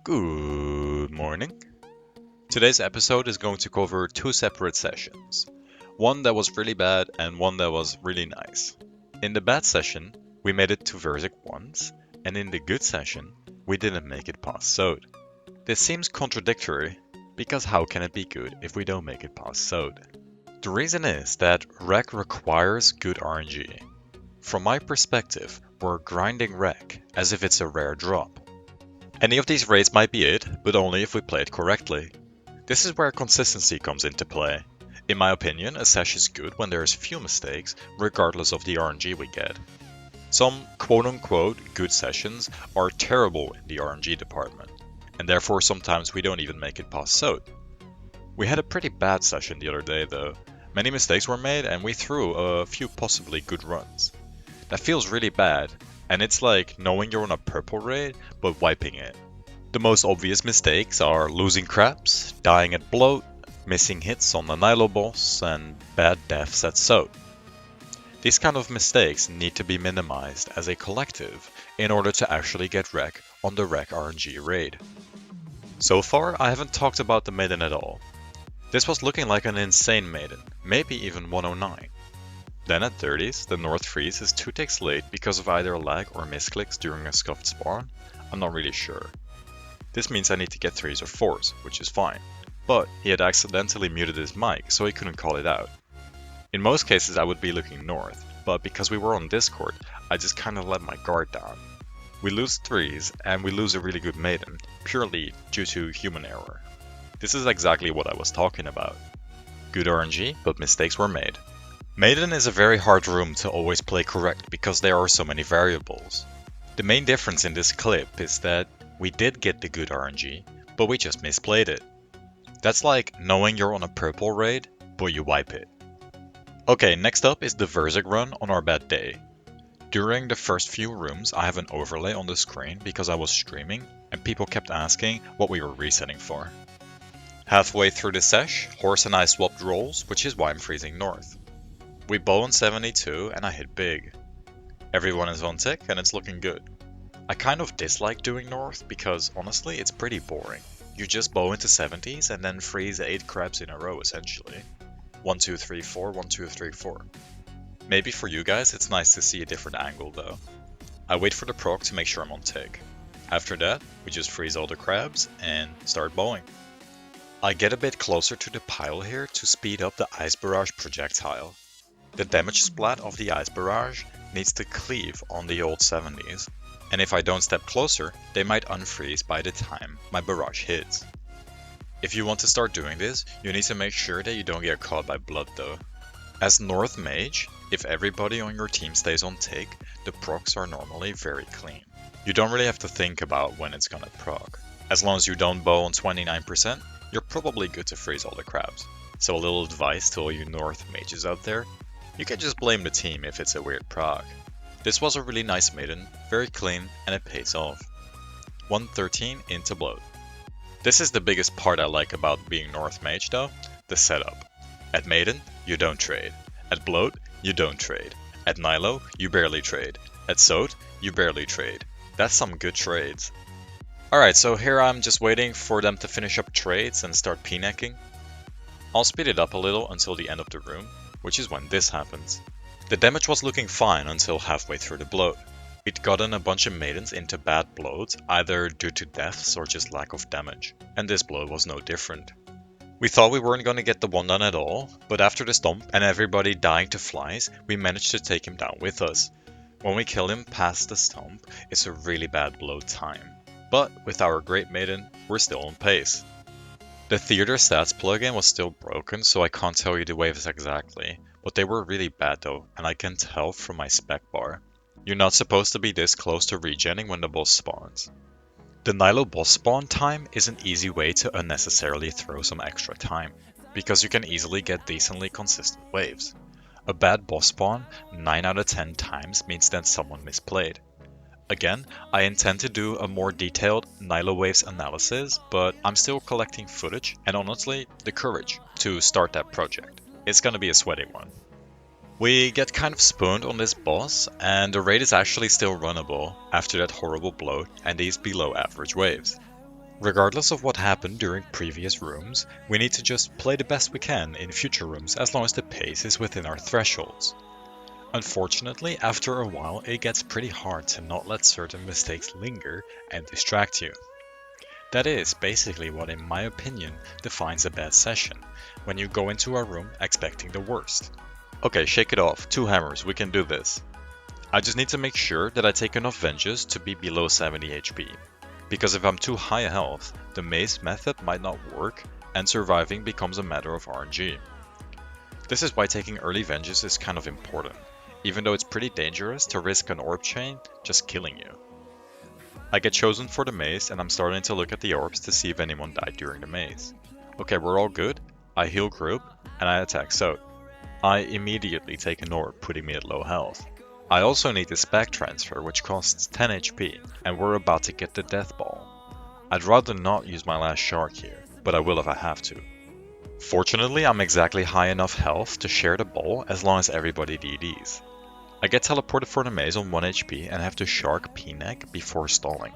Good morning. Today's episode is going to cover two separate sessions. One that was really bad and one that was really nice. In the bad session, we made it to Verzic once, and in the good session, we didn't make it past Sode. This seems contradictory, because how can it be good if we don't make it past Sode? The reason is that Rec requires good RNG. From my perspective, we're grinding Rec as if it's a rare drop. Any of these raids might be it, but only if we play it correctly. This is where consistency comes into play. In my opinion, a sesh is good when there's few mistakes, regardless of the RNG we get. Some quote-unquote good sessions are terrible in the RNG department, and therefore sometimes we don't even make it past Sode. We had a pretty bad session the other day though. Many mistakes were made and we threw a few possibly good runs. That feels really bad, and it's like knowing you're on a purple raid, but wiping it. The most obvious mistakes are losing crabs, dying at bloat, missing hits on the Nilo boss, and bad deaths at Sode. These kind of mistakes need to be minimized as a collective in order to actually get Rec on the Rec RNG raid. So far, I haven't talked about the maiden at all. This was looking like an insane maiden, maybe even 109. Then at 30s, the North Freeze is 2 ticks late because of either lag or misclicks during a scuffed spawn. I'm not really sure. This means I need to get 3s or 4s, which is fine. But he had accidentally muted his mic, so he couldn't call it out. In most cases I would be looking north, but because we were on Discord, I just kinda let my guard down. We lose 3s, and we lose a really good maiden, purely due to human error. This is exactly what I was talking about. Good RNG, but mistakes were made. Maiden is a very hard room to always play correct because there are so many variables. The main difference in this clip is that we did get the good RNG, but we just misplayed it. That's like knowing you're on a purple raid, but you wipe it. Okay, next up is the Verzic run on our bad day. During the first few rooms I have an overlay on the screen because I was streaming and people kept asking what we were resetting for. Halfway through the sesh, Horse and I swapped roles, which is why I'm freezing north. We bow on 72 and I hit big. Everyone is on tick and it's looking good. I kind of dislike doing north because honestly it's pretty boring. You just bow into 70s and then freeze 8 crabs in a row essentially. 1, 2, 3, 4, 1, 2, 3, 4. Maybe for you guys it's nice to see a different angle though. I wait for the proc to make sure I'm on tick. After that, we just freeze all the crabs and start bowing. I get a bit closer to the pile here to speed up the Ice Barrage projectile. The damage splat of the Ice Barrage needs to cleave on the old 70s, and if I don't step closer, they might unfreeze by the time my barrage hits. If you want to start doing this, you need to make sure that you don't get caught by blood though. As North Mage, if everybody on your team stays on tick, the procs are normally very clean. You don't really have to think about when it's gonna proc. As long as you don't bow on 29%, you're probably good to freeze all the crabs. So a little advice to all you North Mages out there, you can just blame the team if it's a weird proc. This was a really nice maiden, very clean, and it pays off. 113 into bloat. This is the biggest part I like about being North Mage though, the setup. At maiden, you don't trade. At bloat, you don't trade. At Nilo, you barely trade. At Sode, you barely trade. That's some good trades. Alright, so here I'm just waiting for them to finish up trades and start p-necking. I'll speed it up a little until the end of the room, which is when this happens. The damage was looking fine until halfway through the bloat. We'd gotten a bunch of maidens into bad bloats, either due to deaths or just lack of damage, and this bloat was no different. We thought we weren't going to get the one done at all, but after the stomp and everybody dying to flies, we managed to take him down with us. When we kill him past the stomp, it's a really bad bloat time. But with our great maiden, we're still on pace. The Theater Stats plugin was still broken, so I can't tell you the waves exactly, but they were really bad though, and I can tell from my spec bar. You're not supposed to be this close to regenning when the boss spawns. The Nilo boss spawn time is an easy way to unnecessarily throw some extra time, because you can easily get decently consistent waves. A bad boss spawn 9 out of 10 times means that someone misplayed. Again, I intend to do a more detailed Nilo Waves analysis, but I'm still collecting footage and honestly, the courage to start that project. It's gonna be a sweaty one. We get kind of spooned on this boss, and the raid is actually still runnable after that horrible bloat and these below average waves. Regardless of what happened during previous rooms, we need to just play the best we can in future rooms as long as the pace is within our thresholds. Unfortunately, after a while it gets pretty hard to not let certain mistakes linger and distract you. That is basically what, in my opinion, defines a bad session, when you go into a room expecting the worst. Okay, shake it off, 2 hammers, we can do this. I just need to make sure that I take enough venges to be below 70 HP. Because if I'm too high health, the maze method might not work and surviving becomes a matter of RNG. This is why taking early venges is kind of important, even though it's pretty dangerous to risk an orb chain just killing you. I get chosen for the maze and I'm starting to look at the orbs to see if anyone died during the maze. Okay, we're all good. I heal group and I attack Sot. I immediately take an orb, putting me at low health. I also need the spec transfer, which costs 10 HP, and we're about to get the death ball. I'd rather not use my last shark here, but I will if I have to. Fortunately, I'm exactly high enough health to share the ball as long as everybody DDs. I get teleported for the maze on 1 HP and have to shark P-neck before stalling.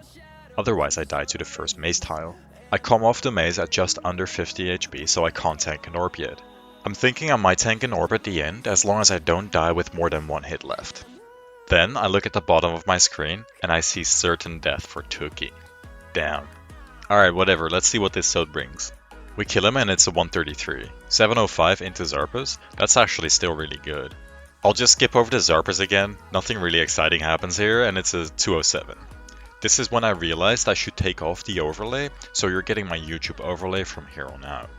Otherwise I die to the first maze tile. I come off the maze at just under 50 HP, so I can't tank an orb yet. I'm thinking I might tank an orb at the end as long as I don't die with more than 1 hit left. Then I look at the bottom of my screen and I see certain death for Tuki. Damn. Alright, whatever, let's see what this Sot brings. We kill him and it's a 133. 705 into Xarpus, that's actually still really good. I'll just skip over the Xarpus again, nothing really exciting happens here, and it's a 207. This is when I realized I should take off the overlay, so you're getting my YouTube overlay from here on out.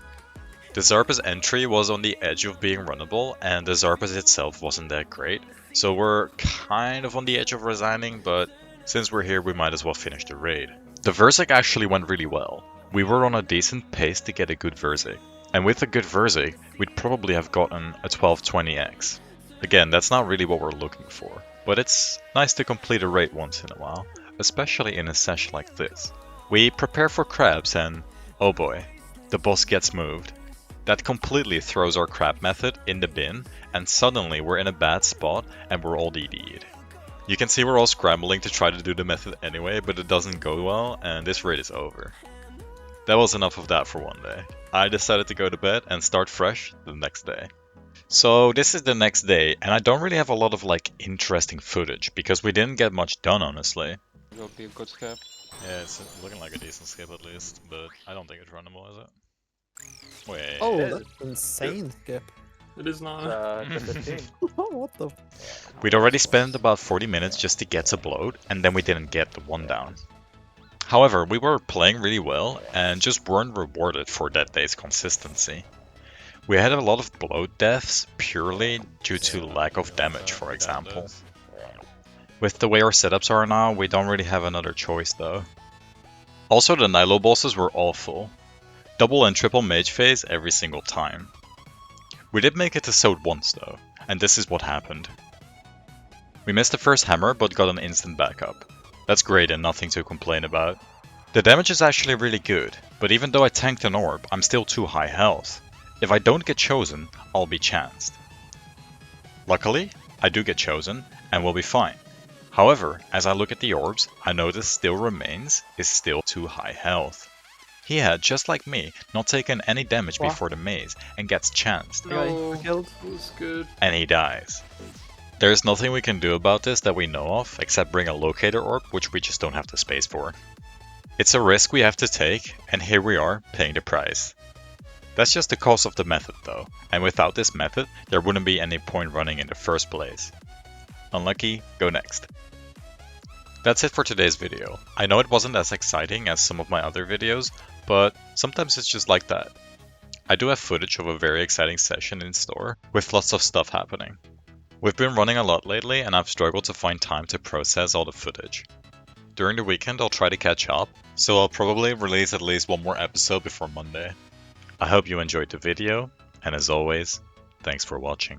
The Xarpus entry was on the edge of being runnable, and the Xarpus itself wasn't that great, so we're kind of on the edge of resigning, but since we're here we might as well finish the raid. The Verzik actually went really well. We were on a decent pace to get a good Verzik, and with a good Verzik, we'd probably have gotten a 1220x. Again, that's not really what we're looking for, but it's nice to complete a raid once in a while, especially in a session like this. We prepare for crabs and, oh boy, the boss gets moved. That completely throws our crab method in the bin, and suddenly we're in a bad spot and we're all DD'd. You can see we're all scrambling to try to do the method anyway, but it doesn't go well, and this raid is over. That was enough of that for one day. I decided to go to bed and start fresh the next day. So this is the next day, and I don't really have a lot of interesting footage, because we didn't get much done honestly. Will be a good skip. Yeah, it's looking like a decent skip at least, but I don't think it's runnable, is it? Wait. Oh, that's insane skip. It is not. The 15. What the? We'd already spent about 40 minutes just to get to bloat, and then we didn't get the 1 down. However, we were playing really well, and just weren't rewarded for that day's consistency. We had a lot of bloat deaths purely due to lack of damage, for example. With the way our setups are now, we don't really have another choice though. Also, the Nilo bosses were awful. Double and triple mage phase every single time. We did make it to Sot once though, and this is what happened. We missed the first hammer but got an instant backup. That's great and nothing to complain about. The damage is actually really good, but even though I tanked an orb, I'm still too high health. If I don't get chosen, I'll be chanced. Luckily, I do get chosen, and will be fine. However, as I look at the orbs, I notice Still Remains is still too high health. He had, just like me, not taken any damage before the maze, and gets chanced. No, Killed. it was good. And he dies. There's nothing we can do about this that we know of, except bring a locator orb, which we just don't have the space for. It's a risk we have to take, and here we are, paying the price. That's just the cost of the method though, and without this method, there wouldn't be any point running in the first place. Unlucky, go next. That's it for today's video. I know it wasn't as exciting as some of my other videos, but sometimes it's just like that. I do have footage of a very exciting session in store, with lots of stuff happening. We've been running a lot lately and I've struggled to find time to process all the footage. During the weekend I'll try to catch up, so I'll probably release at least one more episode before Monday. I hope you enjoyed the video, and as always, thanks for watching.